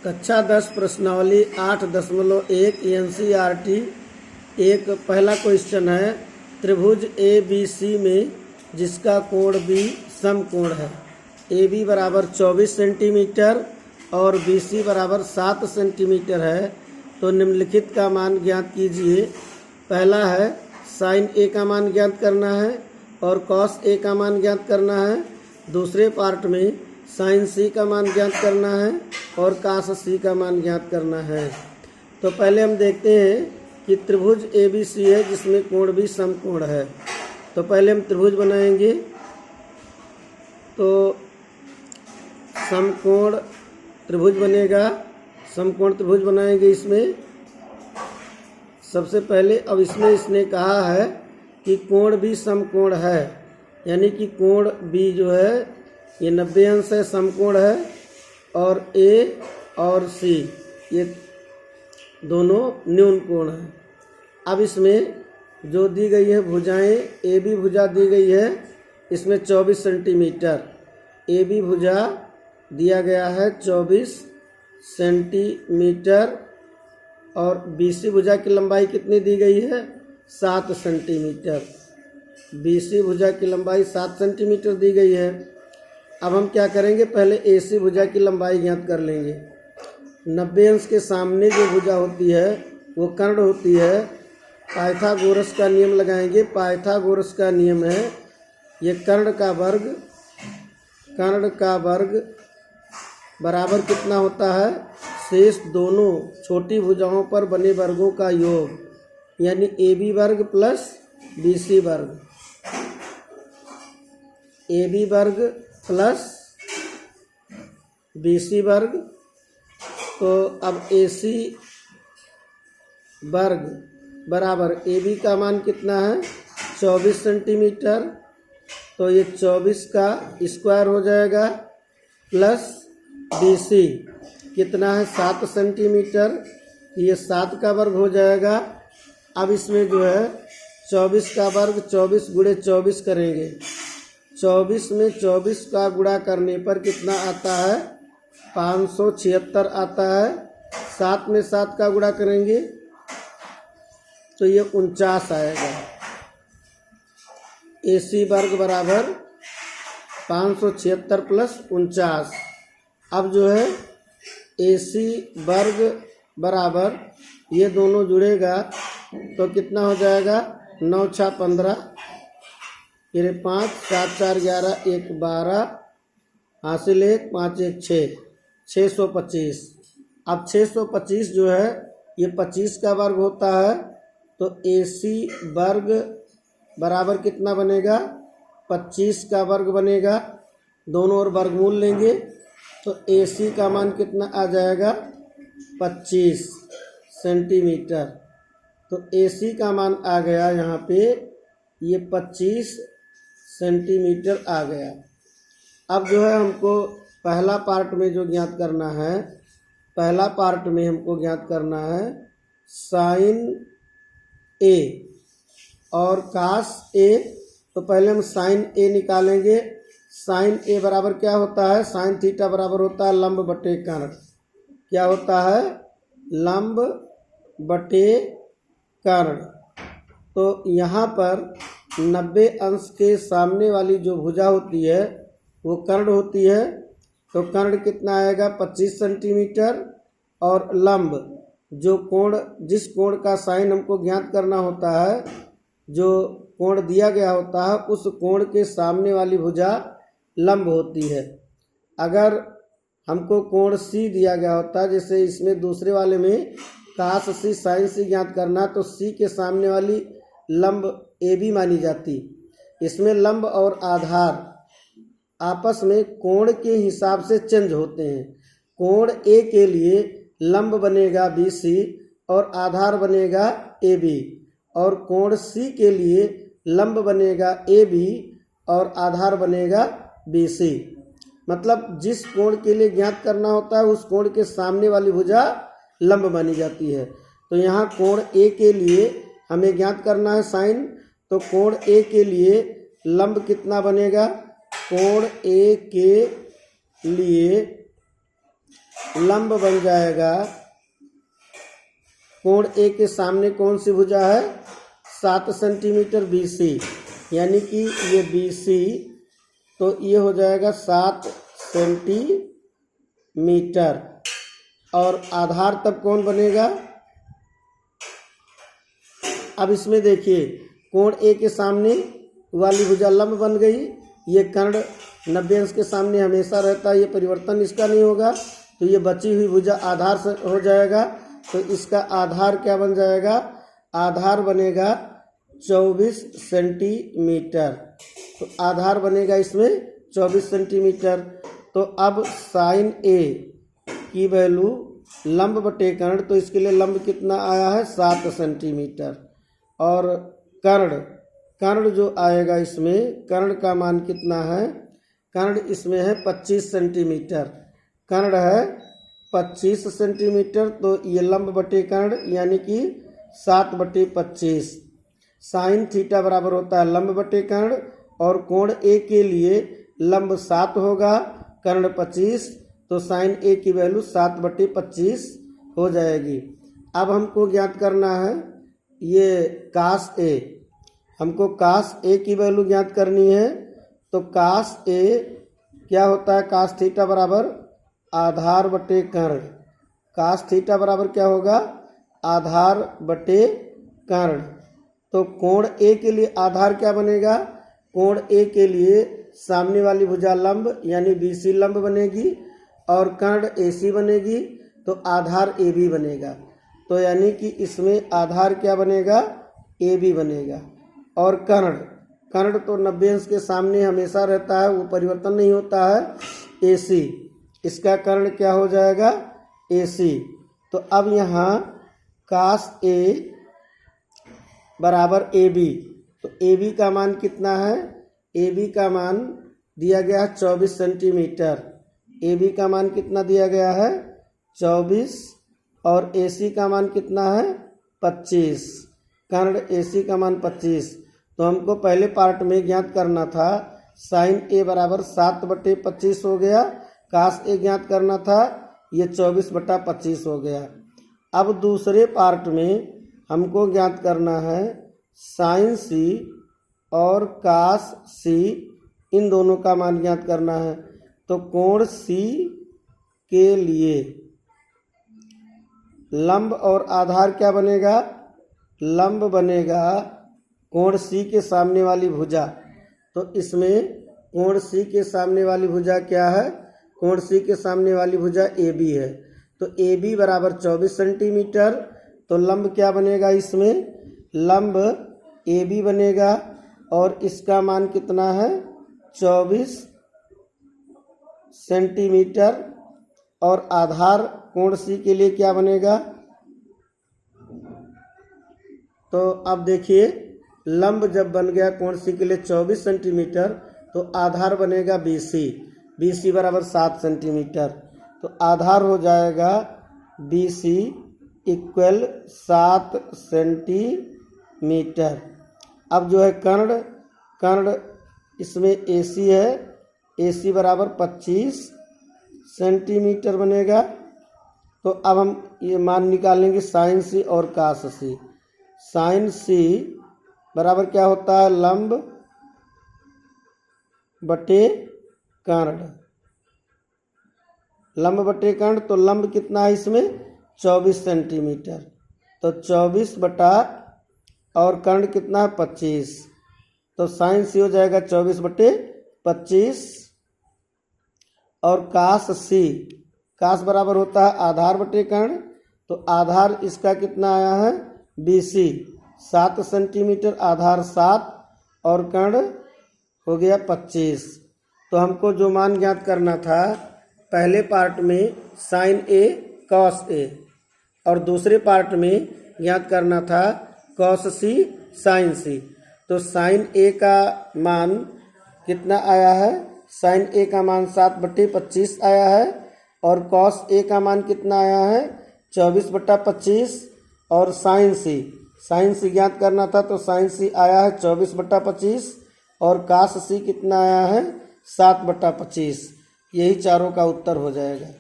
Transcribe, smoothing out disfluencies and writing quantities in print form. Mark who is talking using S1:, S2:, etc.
S1: कक्षा 10 प्रश्नावली 8.1 NCERT। एक पहला क्वेश्चन है, त्रिभुज ABC में जिसका कोण B समकोण है। AB बराबर 24 सेंटीमीटर और BC बराबर 7 सेंटीमीटर है, तो निम्नलिखित का मान ज्ञात कीजिए। पहला है साइन A का मान ज्ञात करना है और कॉस A का मान ज्ञात करना है। दूसरे पार्ट में साइन C का मान ज्ञात करना है और कास C का मान ज्ञात करना है। तो पहले हम देखते हैं कि त्रिभुज ABC है जिसमें कोण भी समकोण है। तो पहले हम त्रिभुज बनाएंगे। तो समकोण त्रिभुज बनेगा, समकोण त्रिभुज बनाएंगे। इसमें सबसे पहले अब इसमें इसने कहा है कि कोण भी समकोण है, यानी कि कोण B जो है ये 90 अंश है, समकोण है, और A और C ये दोनों न्यून कोण है। अब इसमें जो दी गई है भुजाएं, AB भुजा दी गई है इसमें 24 सेंटीमीटर, AB भुजा दिया गया है 24 सेंटीमीटर और BC भुजा की लंबाई कितनी दी गई है 7 सेंटीमीटर। BC भुजा की लंबाई 7 सेंटीमीटर दी गई है। अब हम क्या करेंगे, पहले AC भुजा की लंबाई ज्ञात कर लेंगे। 90 अंश के सामने जो भुजा होती है वो कर्ण होती है। पाइथागोरस का नियम लगाएंगे। पाइथागोरस का नियम है ये कर्ण का वर्ग बराबर कितना होता है, शेष दोनों छोटी भुजाओं पर बने वर्गों का योग, यानी AB वर्ग प्लस BC वर्ग, AB वर्ग प्लस BC वर्ग। तो अब AC वर्ग बराबर AB का मान कितना है 24 सेंटीमीटर, तो ये 24 का स्क्वायर हो जाएगा, प्लस BC कितना है 7 सेंटीमीटर, ये 7 का वर्ग हो जाएगा। अब इसमें जो है 24 का वर्ग 24 गुणे 24 करेंगे। 24 में 24 का गुणा करने पर कितना आता है 576 आता है। 7 में 7 का गुणा करेंगे तो ये 49 आएगा। AC वर्ग बराबर 576 प्लस 49। अब जो है AC वर्ग बराबर ये दोनों जुड़ेगा तो कितना हो जाएगा 9 6 15, फिर 5 7 4 11 1 12, हासिल 1 5 1 6, 625। अब 625 जो है ये 25 का वर्ग होता है, तो AC वर्ग बराबर कितना बनेगा 25 का वर्ग बनेगा। दोनों ओर वर्गमूल लेंगे तो AC का मान कितना आ जाएगा 25 सेंटीमीटर। तो AC का मान आ गया यहाँ पे ये 25 सेंटीमीटर आ गया। अब जो है हमको पहला पार्ट में जो ज्ञात करना है, पहला पार्ट में हमको ज्ञात करना है साइन A और कास A। तो पहले हम साइन A निकालेंगे। साइन A बराबर क्या होता है, साइन थीटा बराबर होता है लंब बटे कर्ण। क्या होता है, लंब बटे कर्ण। तो यहाँ पर 90 अंश के सामने वाली जो भुजा होती है वो कर्ण होती है, तो कर्ण कितना आएगा 25 सेंटीमीटर, और लंब जो कोण, जिस कोण का साइन हमको ज्ञात करना होता है, जो कोण दिया गया होता है उस कोण के सामने वाली भुजा लंब होती है। अगर हमको कोण C दिया गया होता है, जैसे इसमें दूसरे वाले में कास C साइन C ज्ञात करना, तो C के सामने वाली लंब AB मानी जाती। इसमें लंब और आधार आपस में कोण के हिसाब से चेंज होते हैं। कोण A के लिए लंब बनेगा BC और आधार बनेगा AB, और कोण C के लिए लंब बनेगा AB और आधार बनेगा BC। मतलब जिस कोण के लिए ज्ञात करना होता है उस कोण के सामने वाली भुजा लंब मानी जाती है। तो यहाँ कोण A के लिए हमें ज्ञात करना है साइन, तो कोण A के लिए लंब कितना बनेगा, कोण A के लिए लंब बन जाएगा, कोण ए के सामने कौन सी भुजा है, 7 सेंटीमीटर BC, यानी कि ये BC, तो ये हो जाएगा 7 सेंटीमीटर। और आधार तब कौन बनेगा, अब इसमें देखिए कोण ए के सामने वाली भुजा लंब बन गई, ये कर्ण 90 अंश के सामने हमेशा रहता है, ये परिवर्तन इसका नहीं होगा, तो ये बची हुई भुजा आधार से हो जाएगा। तो इसका आधार क्या बन जाएगा, आधार बनेगा 24 सेंटीमीटर। तो आधार बनेगा इसमें 24 सेंटीमीटर। तो अब साइन ए की वैल्यू लंब बटे कर्ण, तो इसके लिए लंब कितना आया है, 7 सेंटीमीटर। और कर्ण जो आएगा इसमें, कर्ण का मान कितना है, कर्ण इसमें है 25 सेंटीमीटर, कर्ण है 25 सेंटीमीटर। तो ये लंब बटे कर्ण यानी कि 7 बटे 25। साइन थीटा बराबर होता है लंब बटे कर्ण, और कोण ए के लिए लंब 7 होगा, कर्ण 25, तो साइन ए की वैल्यू 7 बटे 25 हो जाएगी। अब हमको ज्ञात करना है ये कास ए, हमको कास ए की वैल्यू ज्ञात करनी है। तो कास ए क्या होता है, कास थीटा बराबर आधार बटे कर्ण। कास थीटा बराबर क्या होगा, आधार बटे कर्ण। तो कोण ए के लिए आधार क्या बनेगा, कोण ए के लिए सामने वाली भुजा लंब यानी BC लंब बनेगी, और कर्ण AC बनेगी, तो आधार AB बनेगा। तो यानी कि इसमें आधार क्या बनेगा, AB बनेगा। और कर्ण तो 90 अंश के सामने हमेशा रहता है, वो परिवर्तन नहीं होता है, AC, इसका कर्ण क्या हो जाएगा, AC। तो अब यहाँ कास A बराबर AB, तो AB का मान कितना है, AB का मान दिया गया है 24 सेंटीमीटर। AB का मान कितना दिया गया है, 24, और AC का मान कितना है, 25। कर्ण AC का मान 25। तो हमको पहले पार्ट में ज्ञात करना था साइन A बराबर 7 बटे 25 हो गया, कास A ज्ञात करना था, ये 24 बटा 25 हो गया। अब दूसरे पार्ट में हमको ज्ञात करना है साइन C और कास C, इन दोनों का मान ज्ञात करना है। तो कोण C के लिए लंब और आधार क्या बनेगा, लंब बनेगा कोण C के सामने वाली भुजा। तो इसमें कोण C के सामने वाली भुजा क्या है, कोण C के सामने वाली भुजा AB है। तो AB बराबर 24 सेंटीमीटर। तो लंब क्या बनेगा, इसमें लंब AB बनेगा, और इसका मान कितना है, 24 सेंटीमीटर। और आधार कोण C के लिए क्या बनेगा, तो अब देखिए लंब जब बन गया कोण C के लिए 24 सेंटीमीटर, तो आधार बनेगा BC बराबर 7 सेंटीमीटर। तो आधार हो जाएगा BC इक्वल 7 सेंटीमीटर। अब जो है कर्ण इसमें AC है, AC बराबर 25 सेंटीमीटर बनेगा। तो अब हम ये मान निकालेंगे साइन C और कास C। साइन C बराबर क्या होता है, लंब बटे कर्ण, लंब बटे कर्ण। तो लंब कितना है इसमें, 24 सेंटीमीटर। तो 24 बटा, और कर्ण कितना है, 25। तो साइन C हो जाएगा 24 बटे 25। और कास C, कास बराबर होता है आधार बटे कर्ण। तो आधार इसका कितना आया है, BC 7 सेंटीमीटर, आधार 7, और कर्ण हो गया 25। तो हमको जो मान ज्ञात करना था पहले पार्ट में साइन A कॉस A, और दूसरे पार्ट में ज्ञात करना था कॉस C साइन C। तो साइन A का मान कितना आया है, साइन A का मान 7 बटे 25 आया है, और कॉस A का मान कितना आया है, 24 बटा 25। और साइन C ज्ञात करना था, तो साइन C आया है 24 बटा 25, और कास C कितना आया है, 7 बटा 25। यही चारों का उत्तर हो जाएगा।